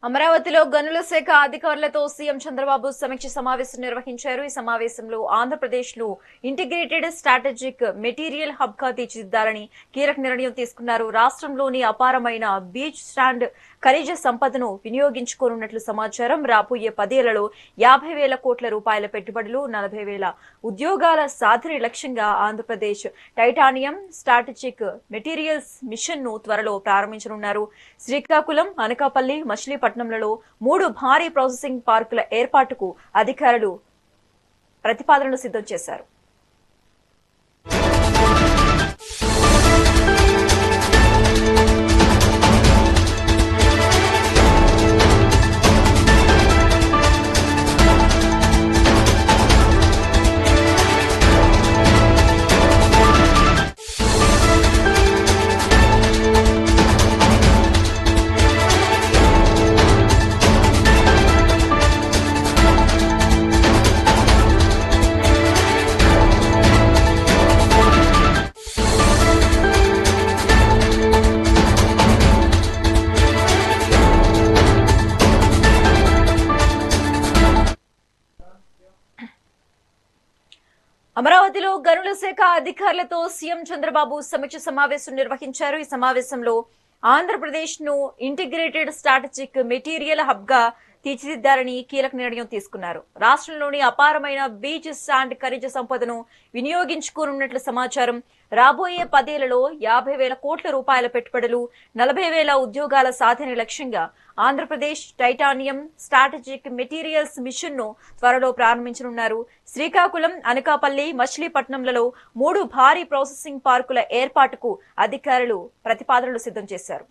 అమరావతిలో గనుల శాఖ అధికారులతో సీఎం చంద్రబాబు సమీక్ష సమావేశం నిర్వహించారు. ఈ సమావేశంలో ఆంధ్రప్రదేశ్ ను ఇంటిగ్రేటెడ్ స్ట్రాటజిక్ మెటీరియల్ హబ్ గా తీర్చిదిద్దాలని కీలక నిర్ణయం తీసుకున్నారు. రాష్ట్రంలోని అపారమైన బీచ్ స్టాండ్ ఖనిజ సంపదను వినియోగించుకోనున్నట్లు సమాచారం. రాబోయే 10 ఏళ్లలో 50,000 కోట్ల రూపాయల పెట్టుబడులు, 40,000 ఉద్యోగాల సాధన లక్ష్యంగా Andhra Pradesh titanium strategic materials mission ను త్వరలో ప్రారంభించనున్నారు. శ్రీకాకుళం, అనకాపల్లి, మచిలీపట్నంలలో 3 భారీ ప్రాసెసింగ్ పార్కుల ఏర్పాటుకు అధికారులు ప్రతిపాదనలు సిద్ధం చేశారు. అమరావతిలో గనుల శాఖ అధికారులతో సీఎం చంద్రబాబు సమీక్ష సమావేశం నిర్వహించారు. ఈ సమావేశంలో ఆంధ్రప్రదేశ్ ను ఇంటిగ్రేటెడ్ స్ట్రాటజిక్ మెటీరియల్ హబ్ గా తీర్చిదిద్దాలని కీలక నిర్ణయం తీసుకున్నారు. రాష్ట్రంలోని అపారమైన బీచ్ శాండ్ ఖనిజ సంపదను వినియోగించుకోనున్నట్లు సమాచారం. రాబోయే 10 ఏళ్లలో 50,000 కోట్ల రూపాయల పెట్టుబడులు, 40,000 ఉద్యోగాల సాధన లక్ష్యంగా Andhra Pradesh titanium strategic materials mission ను త్వరలో ప్రారంభించనున్నారు. శ్రీకాకుళం, అనకాపల్లి, మచిలీపట్నంలలో 3 భారీ ప్రాసెసింగ్ పార్కుల ఏర్పాటుకు అధికారులు ప్రతిపాదనలు సిద్ధం చేశారు.